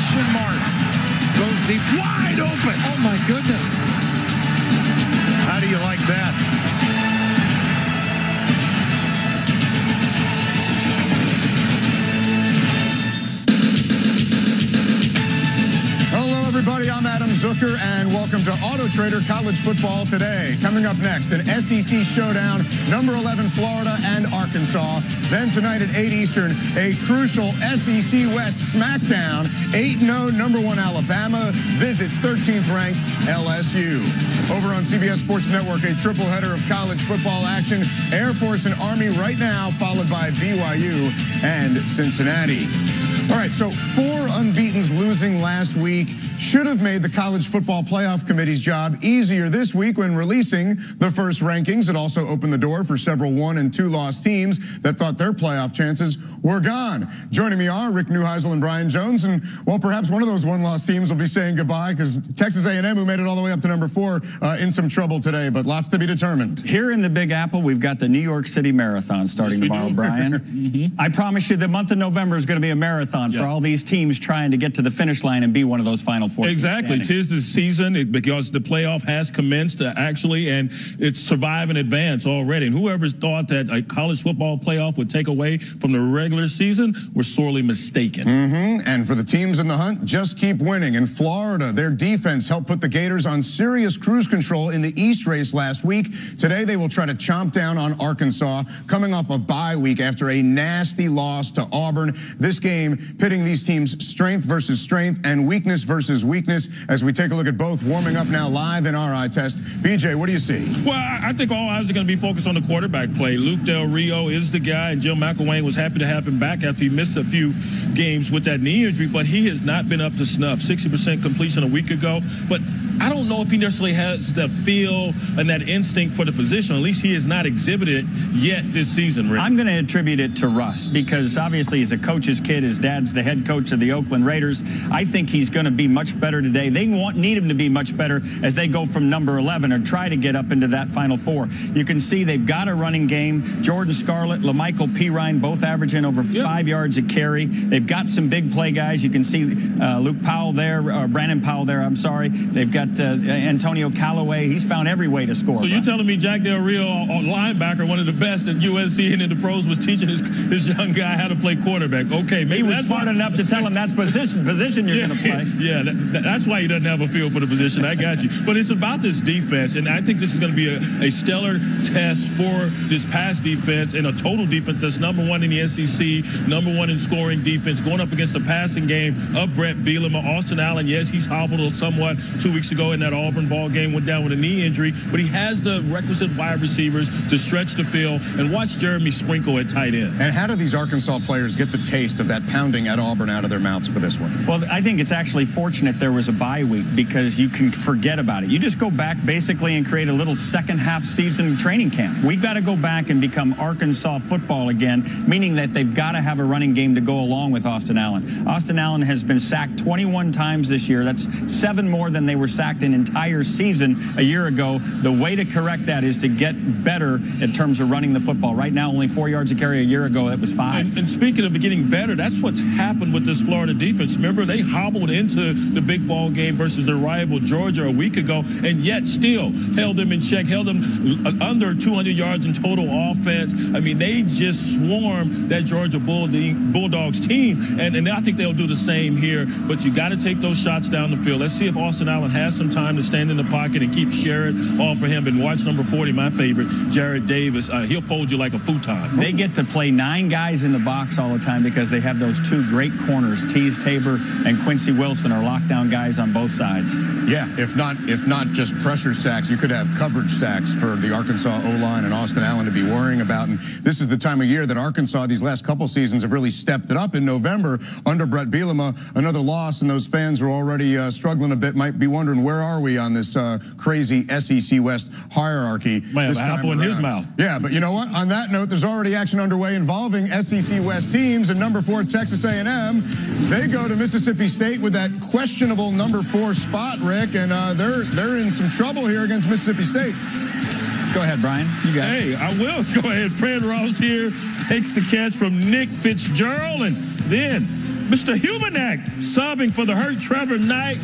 Question mark. Goes deep, wide open. Oh, my goodness. How do you like that? Hello, everybody. I'm Adam Zucker, and welcome to Autotrader College Football Today. Coming up next, an SEC showdown, number 11 Florida and Arkansas. Then tonight at 8 Eastern, a crucial SEC West smackdown. 8-0 number 1 Alabama visits 13th ranked LSU. Over on CBS Sports Network, a triple header of college football action. Air Force and Army right now, followed by BYU and Cincinnati. All right, so 4 unbeatens losing last week should have made the College Football Playoff Committee's job easier this week when releasing the first rankings. It also opened the door for several 1- and 2-loss teams that thought their playoff chances were gone. Joining me are Rick Neuheisel and Brian Jones, and, well, perhaps one of those 1-loss teams will be saying goodbye because Texas A&M, who made it all the way up to number 4, in some trouble today, but lots to be determined. Here in the Big Apple, we've got the New York City Marathon starting tomorrow, Brian. I promise you the month of November is going to be a marathon for all these teams trying to get to the finish line and be one of those Final Four. Exactly. 'Tis the season because the playoff has commenced actually, and it's survive and advance already. And whoever's thought that a college football playoff would take away from the regular season were sorely mistaken. And for the teams in the hunt, just keep winning. In Florida, their defense helped put the Gators on serious cruise control in the East race last week. Today, they will try to chomp down on Arkansas, coming off a bye week after a nasty loss to Auburn. This game pitting these teams strength versus strength and weakness versus weakness as we take a look at both warming up now live in our eye test. BJ, what do you see? Well, I think all eyes are going to be focused on the quarterback play. Luke Del Rio is the guy, and Jim McElwain was happy to have him back after he missed a few games with that knee injury, but he has not been up to snuff. 60% completion a week ago, but I don't know if he necessarily has the feel and that instinct for the position. At least he has not exhibited yet this season, Rick. I'm going to attribute it to Russ because obviously he's a coach's kid. His dad's the head coach of the Oakland Raiders. I think he's going to be much better today. They need him to be much better as they go from number 11 or try to get up into that Final Four. You can see they've got a running game. Jordan Scarlett, LaMichael Pirine, both averaging over 5 yards a carry. They've got some big play guys. You can see Luke Powell there, Brandon Powell there, I'm sorry. They've got Antonio Callaway. He's found every way to score. So you're telling me Jack Del Rio, linebacker, one of the best at USC and in the pros, was teaching his young guy how to play quarterback. Okay, maybe he was smart enough to tell him that's position you're going to play. Yeah, that's why he doesn't have a feel for the position. I got you. But it's about this defense, and I think this is going to be a stellar test for this pass defense and a total defense that's number 1 in the SEC, number 1 in scoring defense, going up against the passing game of Brett Bielema. Austin Allen, yes, he's hobbled somewhat 2 weeks ago in that Auburn ball game, went down with a knee injury, but he has the requisite wide receivers to stretch the field. And watch Jeremy Sprinkle at tight end. And how do these Arkansas players get the taste of that pounding at Auburn out of their mouths for this one? Well, I think it's actually fortunate there was a bye week because you can forget about it. You just go back basically and create a little second half season training camp. We've got to go back and become Arkansas football again, meaning that they've got to have a running game to go along with Austin Allen. Austin Allen has been sacked 21 times this year. That's 7 more than they were sacked an entire season a year ago. The way to correct that is to get better in terms of running the football. Right now, only 4 yards a carry. A year ago, it was 5. And speaking of getting better, that's what's happened with this Florida defense. Remember, they hobbled into the big ball game versus their rival Georgia a week ago, and yet still held them in check, held them under 200 yards in total offense. I mean, they just swarmed that Georgia Bulldogs team, and I think they'll do the same here. But you got to take those shots down the field. Let's see if Austin Allen has some time to stand in the pocket and keep Sherrod off for him. And watch number 40, my favorite, Jared Davis. He'll fold you like a futon. They get to play 9 guys in the box all the time because they have those 2 great corners. Tease Tabor and Quincy Wilson are lockdown guys on both sides. Yeah, if not just pressure sacks, you could have coverage sacks for the Arkansas O-line and Austin Allen to be worrying about. And this is the time of year that Arkansas, these last couple seasons, have really stepped it up. In November, under Brett Bielema, another loss, and those fans who are already struggling a bit might be wondering, where are we on this crazy SEC West hierarchy? Man, this the time apple in his mouth. Yeah, but you know what? On that note, there's already action underway involving SEC West teams, and number 4 Texas A&M, they go to Mississippi State with that questionable number 4 spot, Rick, and they're in some trouble here against Mississippi State. Go ahead, Brian. You got it. Hey, I will go ahead. Fred Ross here takes the catch from Nick Fitzgerald, and then Mr. Hubernack subbing for the hurt Trevor Knight.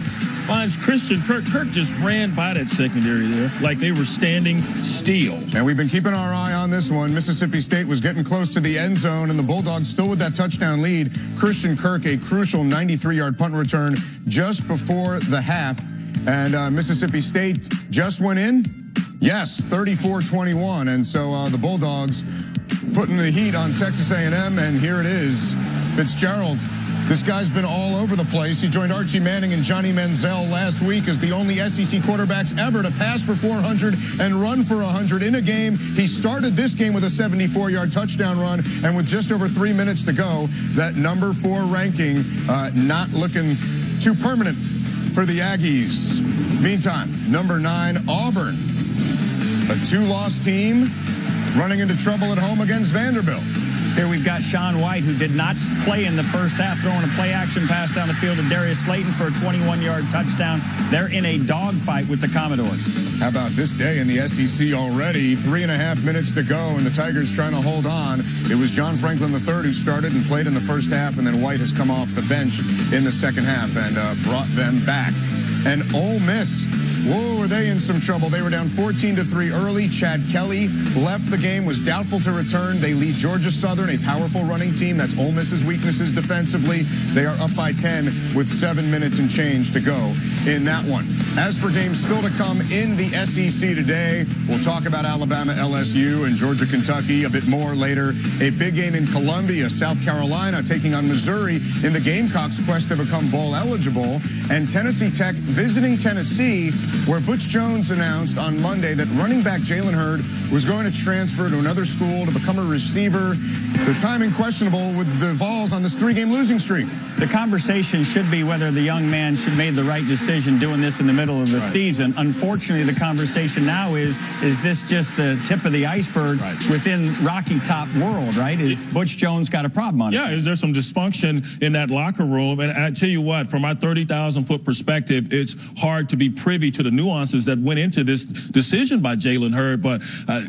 Finds Christian Kirk. Kirk just ran by that secondary there like they were standing still. And we've been keeping our eye on this one. Mississippi State was getting close to the end zone, and the Bulldogs still with that touchdown lead. Christian Kirk, a crucial 93-yard punt return just before the half. And Mississippi State just went in. Yes, 34-21. And so the Bulldogs putting the heat on Texas A&M, and here it is. Fitzgerald. This guy's been all over the place. He joined Archie Manning and Johnny Manziel last week as the only SEC quarterbacks ever to pass for 400 and run for 100 in a game. He started this game with a 74-yard touchdown run, and with just over 3 minutes to go, that number 4 ranking not looking too permanent for the Aggies. Meantime, number 9, Auburn, a 2-loss team running into trouble at home against Vanderbilt. Here we've got Sean White, who did not play in the first half, throwing a play-action pass down the field to Darius Slayton for a 21-yard touchdown. They're in a dogfight with the Commodores. How about this day in the SEC already? 3.5 minutes to go, and the Tigers trying to hold on. It was John Franklin III who started and played in the first half, and then White has come off the bench in the second half and brought them back. And Ole Miss, whoa, were they in some trouble. They were down 14-3 early. Chad Kelly left the game, was doubtful to return. They lead Georgia Southern, a powerful running team. That's Ole Miss's weaknesses defensively. They are up by 10 with 7 minutes and change to go in that one. As for games still to come in the SEC today, we'll talk about Alabama, LSU, and Georgia, Kentucky a bit more later. A big game in Columbia, South Carolina, taking on Missouri in the Gamecocks' quest to become bowl eligible. And Tennessee Tech visiting Tennessee, where Butch Jones announced on Monday that running back Jalen Hurd was going to transfer to another school to become a receiver. The timing questionable with the Vols on this 3-game losing streak. The conversation should be whether the young man should have made the right decision doing this in the middle of the season. Unfortunately, the conversation now is this just the tip of the iceberg within Rocky Top world, right? Is Butch Jones got a problem on it? Yeah, is there some dysfunction in that locker room? And I tell you what, from my 30,000-foot perspective, it's hard to be privy to the nuances that went into this decision by Jalen Hurd. But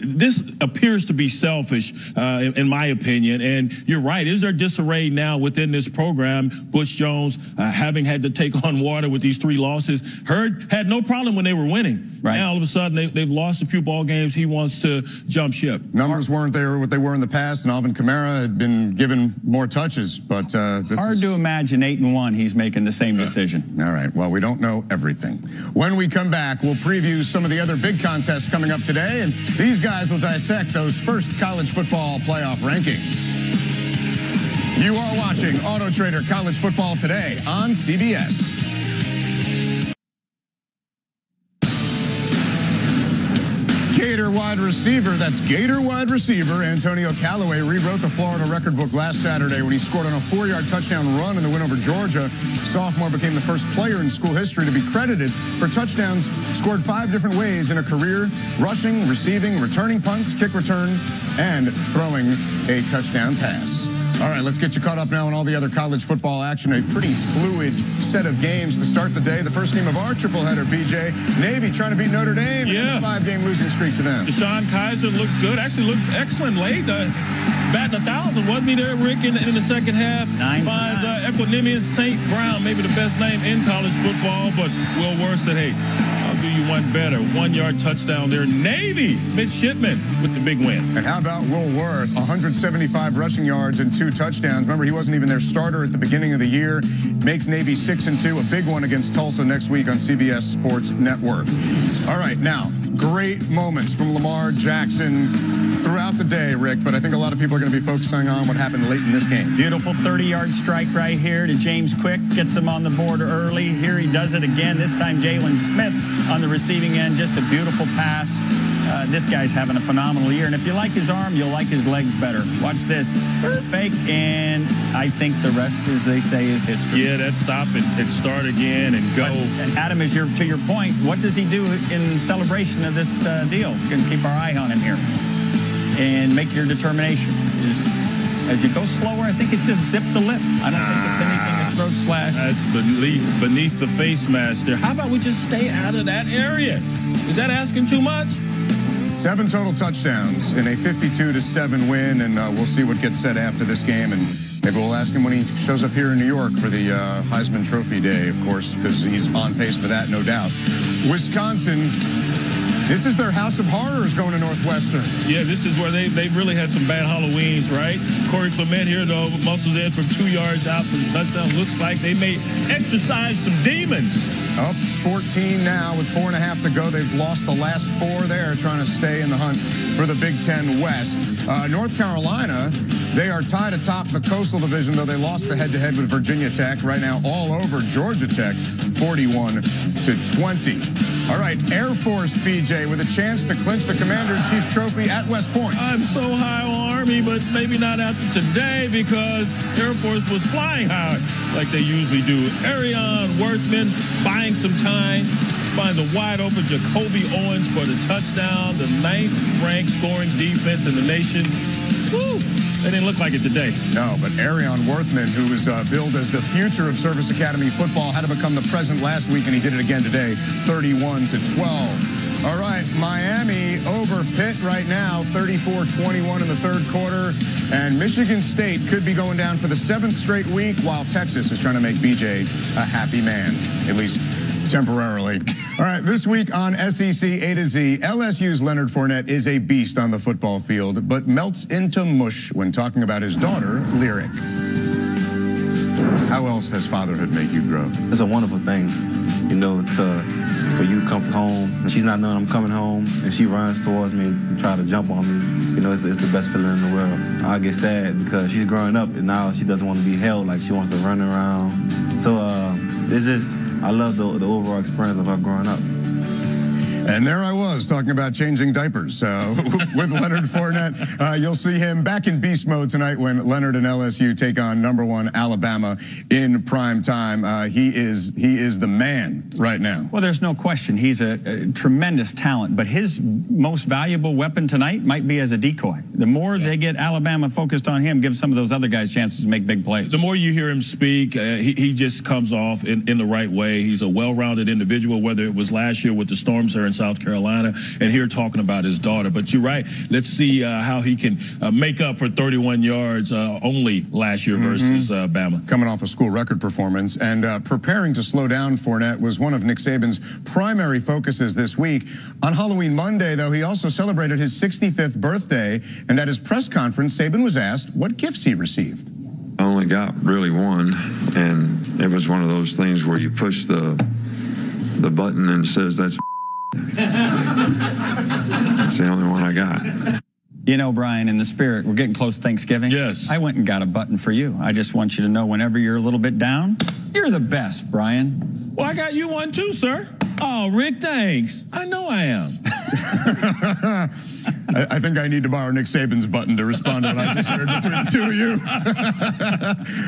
this appears to be selfish, in my opinion. And you're right. Is there disarray now within this program? Butch Jones having had to take on water with these 3 losses. Hurd had no problem when they were winning. Right. Now all of a sudden they've lost a few ball games. He wants to jump ship. Numbers weren't there what they were in the past, and Alvin Kamara had been given more touches. But hard to imagine 8-1 he's making the same decision. All right. Well, we don't know everything. When we come back, we'll preview some of the other big contests coming up today, and these guys will dissect those first college football playoff rankings. You are watching Autotrader College Football Today on CBS. Gator wide receiver, that's Gator wide receiver Antonio Callaway rewrote the Florida record book last Saturday when he scored on a 4-yard touchdown run in the win over Georgia. Sophomore became the first player in school history to be credited for touchdowns scored 5 different ways in a career: rushing, receiving, returning punts, kick return, and throwing a touchdown pass. All right, let's get you caught up now on all the other college football action. A pretty fluid set of games to start the day. The first game of our tripleheader, BJ. Navy trying to beat Notre Dame. Yeah. 5-game losing streak to them. Deshaun Kaiser looked good. Actually looked excellent late. Batting 1,000, wasn't he there, Rick, in the second half? 9 Finds Equanimous St. Brown, maybe the best name in college football, but Will Worth said, hey, I'll do you one better. 1-yard touchdown there. Navy midshipman with the big win. And how about Will Worth? 175 rushing yards and 2 touchdowns. Remember, he wasn't even their starter at the beginning of the year. Makes Navy 6-2. A big one against Tulsa next week on CBS Sports Network. All right, now, great moments from Lamar Jackson throughout the day, Rick, but I think a lot of people are going to be focusing on what happened late in this game. Beautiful 30-yard strike right here to James Quick. Gets him on the board early. Here he does it again. This time Jalen Smith on the receiving end. Just a beautiful pass. This guy's having a phenomenal year. And if you like his arm, you'll like his legs better. Watch this. Fake, and I think the rest, as they say, is history. Yeah, that stop and start again and go. But, Adam, to your point, what does he do in celebration of this deal? We're going to keep our eye on him here. And make your determination. As you go slower, I think it's just zip the lip. I don't think it's anything that's throat slash. That's beneath the face mask there. How about we just stay out of that area? Is that asking too much? 7 total touchdowns in a 52-7 win, and we'll see what gets said after this game. And Maybe we'll ask him when he shows up here in New York for the Heisman Trophy Day, of course, because he's on pace for that, no doubt. Wisconsin, this is their house of horrors going to Northwestern. Yeah, this is where they really had some bad Halloweens, right? Corey Clement here, though, muscles in from 2 yards out for the touchdown. Looks like they may exercise some demons. Up 14 now with 4.5 to go. They've lost the last 4 there, trying to stay in the hunt for the Big Ten West. North Carolina, they are tied atop the Coastal Division, though they lost the head-to-head with Virginia Tech. Right now, all over Georgia Tech, 41-20. All right, Air Force, BJ, with a chance to clinch the Commander-in-Chief's trophy at West Point. I'm so high on Army, but maybe not after today because Air Force was flying high like they usually do. Arion Worthman buying some time, finds a wide-open Jacoby Owens for the touchdown, the 9th-ranked scoring defense in the nation. Woo! They didn't look like it today. No, but Arion Worthman, who was billed as the future of Service Academy football, had to become the present last week, and he did it again today, 31-12. All right, Miami over Pitt right now, 34-21 in the third quarter. And Michigan State could be going down for the 7th straight week, while Texas is trying to make BJ a happy man, at least temporarily. All right, this week on SEC A to Z, LSU's Leonard Fournette is a beast on the football field, but melts into mush when talking about his daughter, Lyric. How else has fatherhood make you grow? It's a wonderful thing, you know, for you to come home. She's not knowing I'm coming home, and she runs towards me and try to jump on me. You know, it's the best feeling in the world. I get sad because she's growing up, and now she doesn't want to be held. Like, she wants to run around. So it's just, I love the overall experience of her growing up. And there I was talking about changing diapers with Leonard Fournette. You'll see him back in beast mode tonight when Leonard and LSU take on #1 Alabama in prime time. He is the man right now. Well, there's no question. He's a tremendous talent, but his most valuable weapon tonight might be as a decoy. The more they get Alabama focused on him, give some of those other guys chances to make big plays. The more you hear him speak, he just comes off in the right way. He's a well-rounded individual, whether it was last year with the Storms there in South Carolina and here talking about his daughter. But you're right. Let's see how he can make up for 31 yards only last year versus Bama. Coming off a school record performance and preparing to slow down Fournette was one of Nick Saban's primary focuses this week. On Halloween Monday, though, he also celebrated his 65th birthday, and at his press conference, Saban was asked what gifts he received. I only got really one, and it was one of those things where you push the button and it says that's that's the only one I got. You know, Brian, in the spirit, we're getting close to Thanksgiving. Yes. I went and got a button for you. I just want you to know whenever you're a little bit down, you're the best, Brian. Well, I got you one too, sir. Oh, Rick, thanks. I know I am. I think I need to borrow Nick Saban's button to respond to what I just heard between the two of you.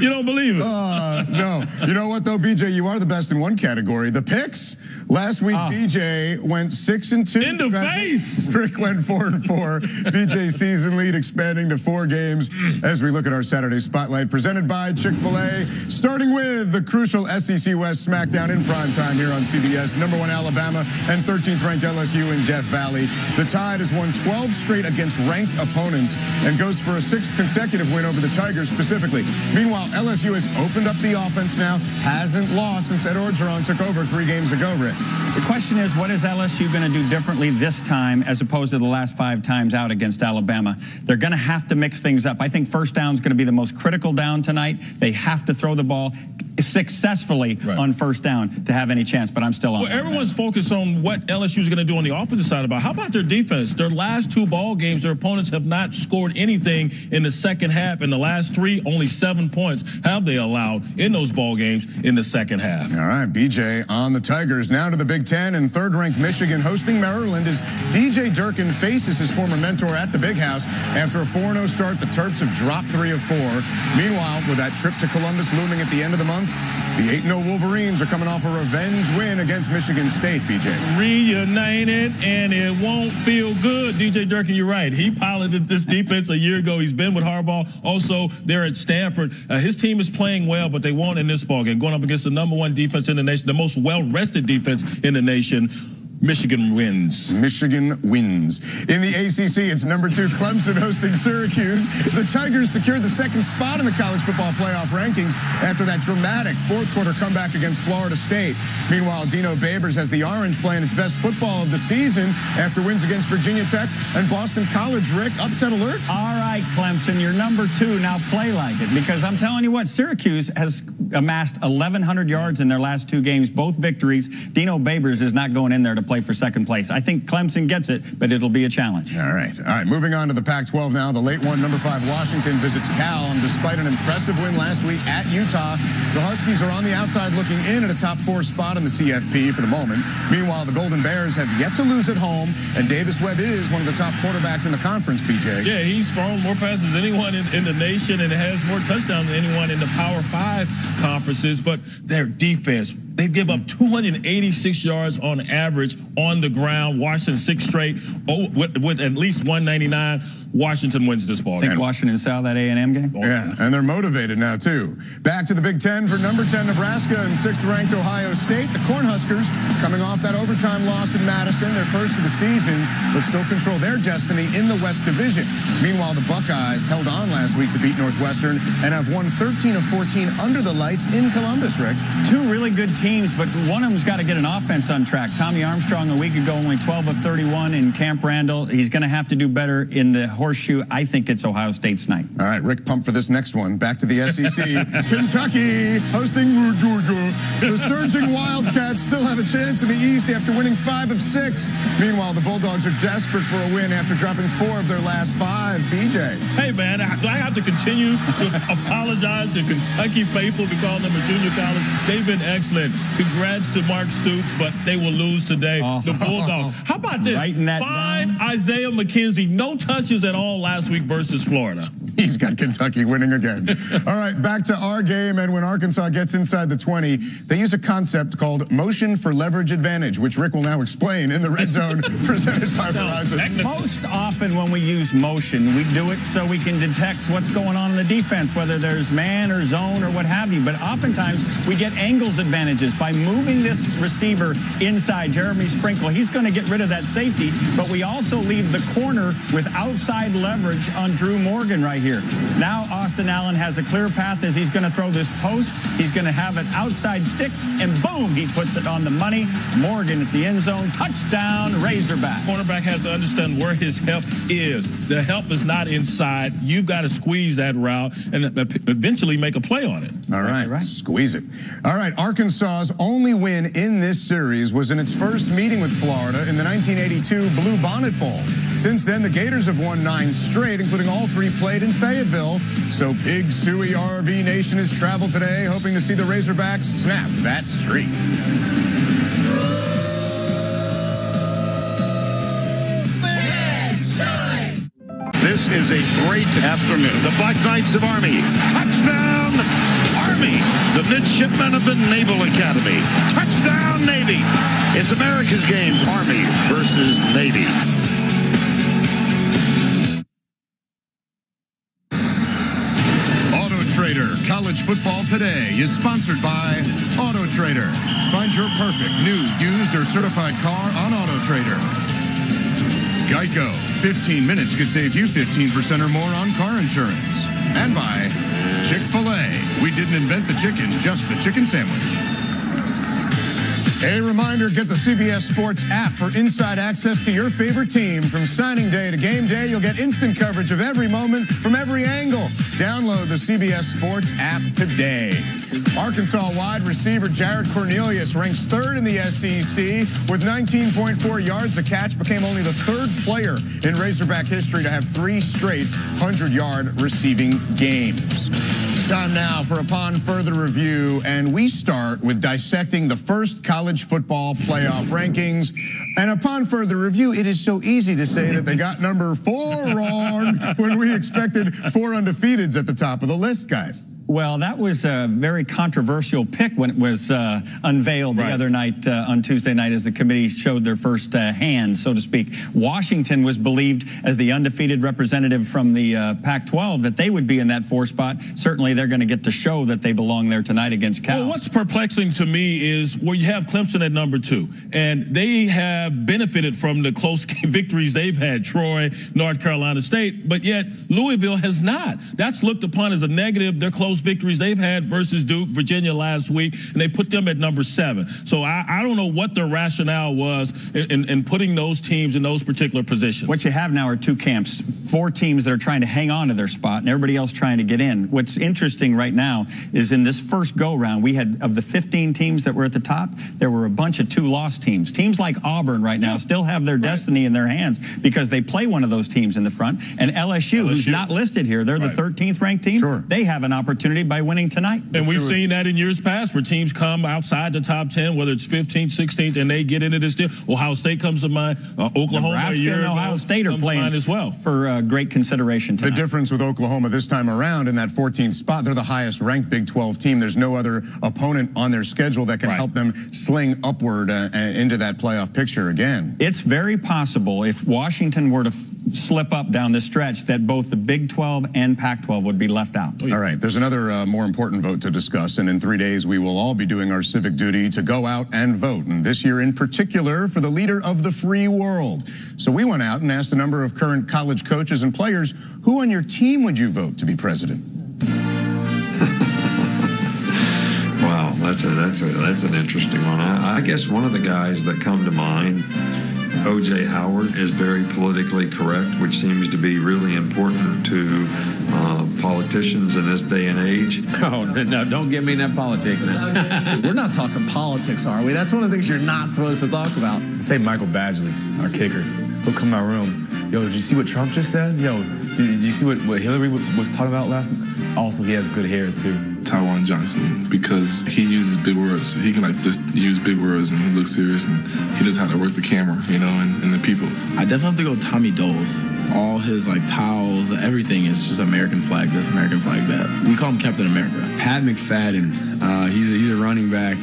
You don't believe it? No. You know what, though, BJ? You are the best in one category. The picks. Last week, BJ went 6-2. In the face. Rick went 4-4. BJ's season lead expanding to 4 games as we look at our Saturday Spotlight presented by Chick-fil-A, starting with the crucial SEC West Smackdown in primetime here on CBS. #1 Alabama and 13th ranked LSU in Death Valley. The Tide has won 12 straight against ranked opponents and goes for a 6th consecutive win over the Tigers specifically. Meanwhile, LSU has opened up the offense now, hasn't lost since Ed Orgeron took over 3 games ago, Rick. The question is, what is LSU going to do differently this time as opposed to the last 5 times out against Alabama? They're going to have to mix things up. I think first down is going to be the most critical down tonight. They have to throw the ball successfully on first down to have any chance, but I'm still on. Well, everyone's focused on what LSU is going to do on the offensive side. How about their defense? Their last 2 ball games, their opponents have not scored anything in the second half. In the last 3, only 7 points have they allowed in those ball games in the second half. All right, BJ on the Tigers. Now to the Big Ten, and 3rd-ranked Michigan hosting Maryland as DJ Durkin faces his former mentor at the Big House. After a 4-0 start, the Terps have dropped 3 of 4. Meanwhile, with that trip to Columbus looming at the end of the month, the 8-0 Wolverines are coming off a revenge win against Michigan State, BJ. Reunited, and it won't feel good. DJ Durkin, you're right. He piloted this defense a year ago. He's been with Harbaugh. Also, there at Stanford. His team is playing well, but they won in this ballgame, going up against the #1 defense in the nation, the most well-rested defense in the nation. Michigan wins. Michigan wins. In the ACC, it's number 2 Clemson hosting Syracuse. The Tigers secured the 2nd spot in the college football playoff rankings after that dramatic 4th quarter comeback against Florida State. Meanwhile, Dino Babers has the Orange playing its best football of the season after wins against Virginia Tech and Boston College. Rick, upset alert? All right, Clemson, you're number 2. Now play like it, because I'm telling you what, Syracuse has amassed 1,100 yards in their last 2 games, both victories. Dino Babers is not going in there to play for 2nd place. I think Clemson gets it, but it'll be a challenge. All right. Moving on to the Pac-12 now. The late one, number 5 Washington visits Cal, and despite an impressive win last week at Utah, the Huskies are on the outside looking in at a top 4 spot in the CFP for the moment. Meanwhile, the Golden Bears have yet to lose at home, and Davis Webb is one of the top quarterbacks in the conference, BJ. Yeah, he's thrown more passes than anyone in the nation and has more touchdowns than anyone in the Power 5 conferences, but their defense, they give up 286 yards on average on the ground. Washington 6 straight with at least 199. Washington wins this ball game. Think Washington saw that A&M game? Yeah, and they're motivated now, too. Back to the Big Ten for number 10 Nebraska and 6th-ranked Ohio State. The Cornhuskers, coming off that overtime loss in Madison, their first of the season, but still control their destiny in the West Division. Meanwhile, the Buckeyes held on last week to beat Northwestern and have won 13 of 14 under the lights in Columbus, Rick. 2 really good teams, but one of them's got to get an offense on track. Tommy Armstrong a week ago, only 12 of 31 in Camp Randall. He's going to have to do better in the horseshoe. I think it's Ohio State's night. All right, Rick, pumped for this next one. Back to the SEC. Kentucky hosting Georgia. The surging Wildcats still have a chance in the East after winning 5 of 6. Meanwhile, the Bulldogs are desperate for a win after dropping 4 of their last 5. BJ. Hey, man, do I have to continue to apologize to Kentucky faithful because them a junior college? They've been excellent. Congrats to Mark Stoops, but they will lose today. The Bulldogs. How about this? Fine Isaiah McKenzie. No touches at all last week versus Florida. He's got Kentucky winning again. All right, back to our game, and when Arkansas gets inside the 20, they use a concept called motion for leverage advantage, which Rick will now explain in the Red Zone presented by Verizon. Most often when we use motion, we do it so we can detect what's going on in the defense, whether there's man or zone or what have you. But oftentimes we get angles advantages by moving this receiver inside. Jeremy Sprinkle, he's going to get rid of that safety, but we also leave the corner with outside leverage on Drew Morgan right here. Now Austin Allen has a clear path as he's going to throw this post. He's going to have an outside stick, and boom, he puts it on the money. Morgan at the end zone, touchdown, Razorback. Cornerback has to understand where his help is. The help is not inside. You've got to squeeze that route and eventually make a play on it. All right, squeeze it. All right, Arkansas's only win in this series was in its first meeting with Florida in the 1982 Blue Bonnet Bowl. Since then, the Gators have won 9 straight, including all 3 played in Fayetteville. So Big Suey RV Nation has traveled today, hoping to see the Razorbacks snap that streak. This is a great afternoon. The Black Knights of Army. Touchdown, Army. The midshipmen of the Naval Academy. Touchdown, Navy. It's America's game. Army versus Navy. Autotrader College Football Today is sponsored by Autotrader. Find your perfect new, used, or certified car on Autotrader. Geico. 15 minutes could save you 15% or more on car insurance. And by Chick-fil-A. We didn't invent the chicken, just the chicken sandwich. A reminder, get the CBS Sports app for inside access to your favorite team. From signing day to game day, you'll get instant coverage of every moment from every angle. Download the CBS Sports app today. Arkansas wide receiver Jared Cornelius ranks 3rd in the SEC with 19.4 yards a catch, became only the 3rd player in Razorback history to have 3 straight 100-yard receiving games. Time now for Upon Further Review, and we start with dissecting the first college football playoff rankings. And upon further review, it is so easy to say that they got number 4 wrong when we expected 4 undefeateds at the top of the list, guys. Well, that was a very controversial pick when it was unveiled the other night on Tuesday night as the committee showed their first hand, so to speak. Washington was believed as the undefeated representative from the Pac-12 that they would be in that 4 spot. Certainly they're going to get to show that they belong there tonight against Cal. Well, what's perplexing to me is where you have Clemson at number 2, and they have benefited from the close victories they've had, Troy, North Carolina State, but yet Louisville has not. That's looked upon as a negative. They're close victories they've had versus Duke, Virginia last week, and they put them at number 7. So I don't know what their rationale was in putting those teams in those particular positions. What you have now are 2 camps, 4 teams that are trying to hang on to their spot and everybody else trying to get in. What's interesting right now is in this first go-round, we had, of the 15 teams that were at the top, there were a bunch of 2-loss teams. Teams like Auburn right now still have their destiny in their hands because they play one of those teams in the front. And LSU, who's not listed here, they're the 13th ranked team. Sure. They have an opportunity by winning tonight. And we've seen that in years past where teams come outside the top 10, whether it's 15th, 16th, and they get into this deal. Ohio State comes to mind. Oklahoma Nebraska and Ohio State are playing as well for great consideration tonight. The difference with Oklahoma this time around in that 14th spot, they're the highest ranked Big 12 team. There's no other opponent on their schedule that can help them sling upward into that playoff picture again. It's very possible if Washington were to slip up down the stretch that both the Big 12 and Pac-12 would be left out. All right, there's another more important vote to discuss, and in 3 days we will all be doing our civic duty to go out and vote, and this year in particular for the leader of the free world. So we went out and asked a number of current college coaches and players, who on your team would you vote to be president? Wow, that's an interesting one. I guess one of the guys that come to mind, O.J. Howard, is very politically correct, which seems to be really important to politicians in this day and age. Oh, no, don't get me in that politics now. We're not talking politics, are we? That's one of the things you're not supposed to talk about. Say Michael Badgley, our kicker. He'll come in my room. Yo, did you see what Trump just said? Yo, did you see what Hillary was talking about last night? Also, he has good hair, too. Tywan Johnson, because he uses big words. He can just use big words and he looks serious and he knows how to work the camera, you know, and the people. I definitely have to go Tommy Doles. All his towels, everything is just American flag this, American flag that. We call him Captain America. Pat McFadden, he's a running back.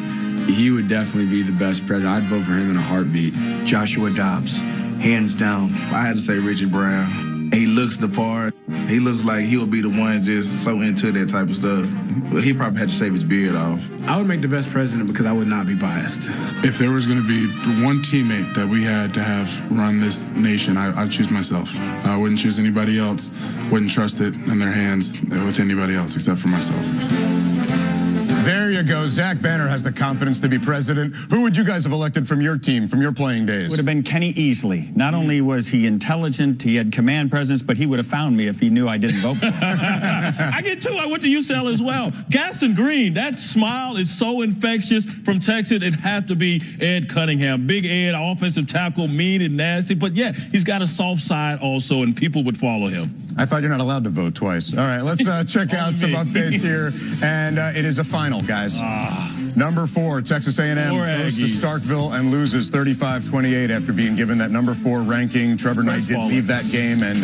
He would definitely be the best president. I'd vote for him in a heartbeat. Joshua Dobbs, hands down. I had to say Richard Brown. He looks the part. He looks like he'll be the one just so into that type of stuff. But he probably had to shave his beard off. I would make the best president because I would not be biased. If there was going to be one teammate that we had to have run this nation, I'd choose myself. I wouldn't choose anybody else. Wouldn't trust it in their hands with anybody else except for myself. There you go. Zach Banner has the confidence to be president. Who would you guys have elected from your team, from your playing days? Would have been Kenny Easley. Not only was he intelligent, he had command presence, but he would have found me if he knew I didn't vote for him. I get 2. I went to UCLA as well. Gaston Green, that smile is so infectious from Texas. It had to be Ed Cunningham. Big Ed, offensive tackle, mean and nasty, but yet he's got a soft side also, and people would follow him. I thought you're not allowed to vote twice. All right, let's check out some updates here. And it is a final, guys. Number 4, Texas A&M goes to Starkville and loses 35-28 after being given that number 4 ranking. Trevor Knight did leave that game, and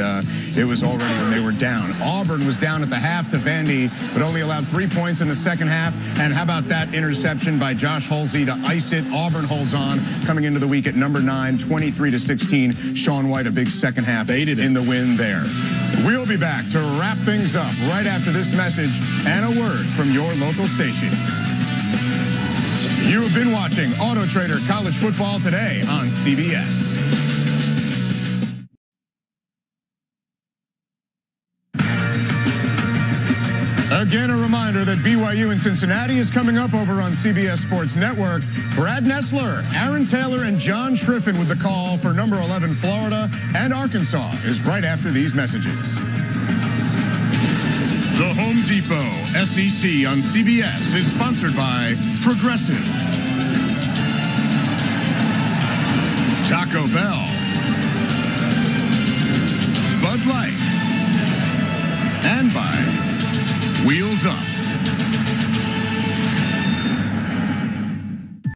it was already when they were down. Auburn was down at the half to Vandy, but only allowed 3 points in the second half. And how about that interception by Josh Hulsey to ice it? Auburn holds on, coming into the week at number 9, 23-16. Shaun White, a big second half in the win there. We'll be back to wrap things up right after this message and a word from your local station. You have been watching Autotrader College Football Today on CBS. Again, a reminder that BYU in Cincinnati is coming up over on CBS Sports Network. Brad Nessler, Aaron Taylor, and John Schriffen with the call for number 11 Florida and Arkansas is right after these messages. The Home Depot SEC on CBS is sponsored by Progressive, Taco Bell,